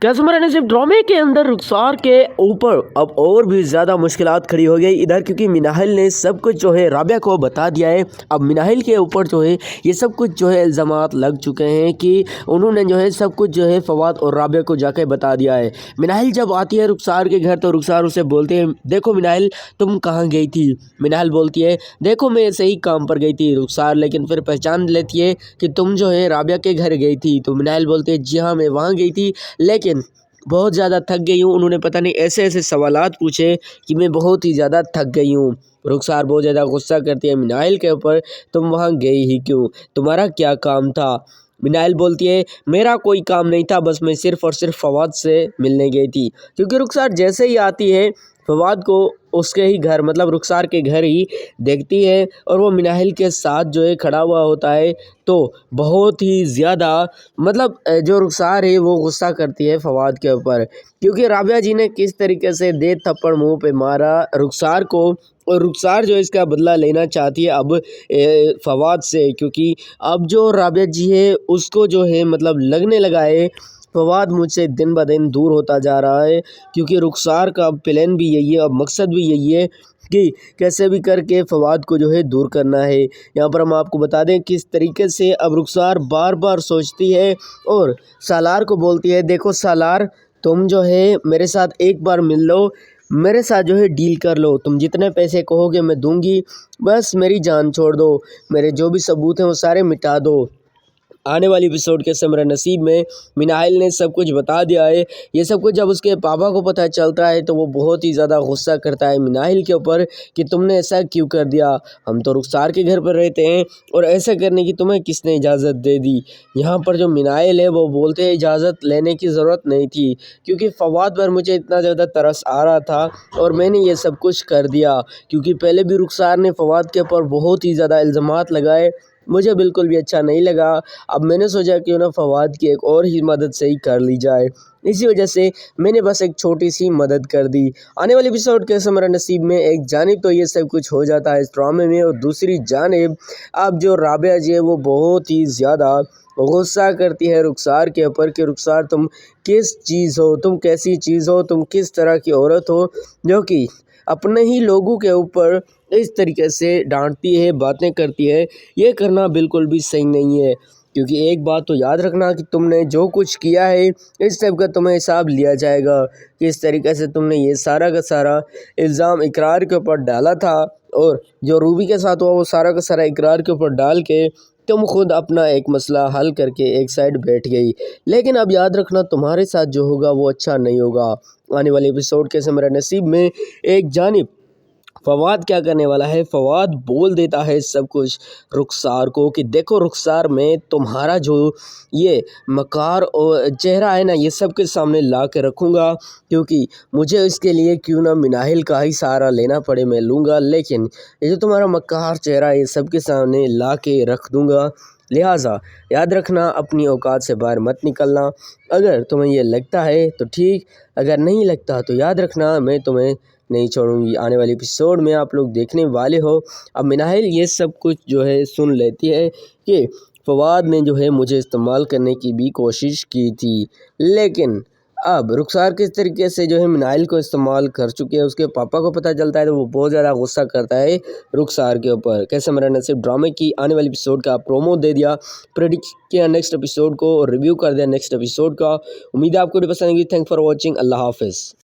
Customer NSF ड्रामे के अंदर रुखसार के ऊपर अब और भी ज़्यादा मुश्किलात खड़ी हो गई इधर, क्योंकि मिनाहिल ने सब कुछ जो है राबिया को बता दिया है। अब मिनाहिल के ऊपर जो है ये सब कुछ जो है इल्ज़ामात लग चुके हैं कि उन्होंने जो है सब कुछ जो है फवाद और राबिया को जाके बता दिया है। मिनाहिल जब आती है रुखसार के घर तो रुखसार उसे बोलते हैं, देखो मिनाहिल तुम कहाँ गई थी। मिनाहिल बोलती है, देखो मैं सही काम पर गई थी। रुखसार लेकिन फिर पहचान लेती है कि तुम जो है राबिया के घर गई थी। तो मिनाहिल बोलते है, जी हाँ मैं वहाँ गई थी, लेकिन बहुत ज़्यादा थक गई हूँ। उन्होंने पता नहीं ऐसे ऐसे सवालात पूछे कि मैं बहुत ही ज़्यादा थक गई हूँ। रुखसार बहुत ज़्यादा गुस्सा करती है मिनाहिल के ऊपर, तुम वहाँ गई ही क्यों, तुम्हारा क्या काम था। मिनाहिल बोलती है, मेरा कोई काम नहीं था, बस मैं सिर्फ़ और सिर्फ फवाद से मिलने गई थी। क्योंकि रुखसार जैसे ही आती है फवाद को उसके ही घर मतलब रुखसार के घर ही देखती है और वो मिनाहिल के साथ जो है खड़ा हुआ होता है। तो बहुत ही ज़्यादा मतलब जो रुखसार है वो गुस्सा करती है फवाद के ऊपर, क्योंकि राबिया जी ने किस तरीके से दे थप्पड़ मुंह पे मारा रुखसार को, और रुखसार जो इसका बदला लेना चाहती है अब फवाद से, क्योंकि अब जो राबिया जी है उसको जो है मतलब लगने लगा है फवाद मुझसे दिन ब दिन दूर होता जा रहा है। क्योंकि रुखसार का प्लान भी यही है, अब मकसद भी यही है कि कैसे भी करके फवाद को जो है दूर करना है। यहाँ पर हम आपको बता दें किस तरीके से अब रुखसार बार बार सोचती है और सालार को बोलती है, देखो सालार तुम जो है मेरे साथ एक बार मिल लो, मेरे साथ जो है डील कर लो, तुम जितने पैसे कहोगे मैं दूंगी, बस मेरी जान छोड़ दो, मेरे जो भी सबूत हैं वो सारे मिटा दो। आने वाली एपिसोड के समर नसीब में मिनाहिल ने सब कुछ बता दिया है। ये सब कुछ जब उसके पापा को पता चलता है तो वो बहुत ही ज़्यादा गुस्सा करता है मिनाहिल के ऊपर कि तुमने ऐसा क्यों कर दिया, हम तो रुखसार के घर पर रहते हैं और ऐसा करने की तुम्हें किसने इजाज़त दे दी। यहाँ पर जो मिनाहिल है वो बोलते हैं इजाज़त लेने की ज़रूरत नहीं थी, क्योंकि फवाद पर मुझे इतना ज़्यादा तरस आ रहा था और मैंने ये सब कुछ कर दिया। क्योंकि पहले भी रुखसार ने फवाद के ऊपर बहुत ही ज़्यादा इल्ज़ामात लगाए, मुझे बिल्कुल भी अच्छा नहीं लगा। अब मैंने सोचा क्यों ना फवाद की एक और ही मदद से ही कर ली जाए, इसी वजह से मैंने बस एक छोटी सी मदद कर दी। आने वाले एपिसोड के समर नसीब में एक जानिब तो ये सब कुछ हो जाता है इस ड्रामे में, और दूसरी जानिब अब जो राबिया जी है वो बहुत ही ज़्यादा गुस्सा करती है रुखसार के ऊपर कि रुखसार तुम किस चीज़ हो, तुम कैसी चीज़ हो, तुम किस तरह की औरत हो जो कि अपने ही लोगों के ऊपर इस तरीके से डांटती है, बातें करती है। ये करना बिल्कुल भी सही नहीं है, क्योंकि एक बात तो याद रखना कि तुमने जो कुछ किया है इस सब का तुम्हें हिसाब लिया जाएगा। किस तरीके से तुमने ये सारा का सारा इल्ज़ाम इकरार के ऊपर डाला था, और जो रूबी के साथ हुआ वो सारा का सारा इकरार के ऊपर डाल के तुम खुद अपना एक मसला हल करके एक साइड बैठ गई। लेकिन अब याद रखना तुम्हारे साथ जो होगा वो अच्छा नहीं होगा। आने वाले एपिसोड के समर नसीब में एक जानिब फवाद क्या करने वाला है, फवाद बोल देता है सब कुछ रुखसार को कि देखो रुखसार मैं तुम्हारा जो ये मकार और चेहरा है ना ये सब के सामने ला के रखूँगा, क्योंकि मुझे इसके लिए क्यों ना मिनाहिल का ही सहारा लेना पड़े मैं लूँगा, लेकिन ये जो तुम्हारा मकार चेहरा है ये सब के सामने ला के रख दूँगा। लिहाजा याद रखना अपनी औकात से बाहर मत निकलना। अगर तुम्हें ये लगता है तो ठीक, अगर नहीं लगता तो याद रखना मैं तुम्हें नहीं छोड़ूंगी। आने वाले एपिसोड में आप लोग देखने वाले हो अब मिनाहिल ये सब कुछ जो है सुन लेती है कि फवाद ने जो है मुझे इस्तेमाल करने की भी कोशिश की थी, लेकिन अब रुखसार किस तरीके से जो है मिनाहिल को इस्तेमाल कर चुके हैं उसके पापा को पता चलता है तो वो बहुत ज़्यादा गुस्सा करता है रुखसार के ऊपर। कैसे मेरा नसीब ड्रामे की आने वाले एपिसोड का प्रोमो दे दिया, प्रेडिक्ट किया नेक्स्ट एपिसोड को और रिव्यू कर दिया नेक्स्ट एपिसोड का। उम्मीद है आपको भी पसंद आएगी। Thank for watching. अल्लाह हाफिज़।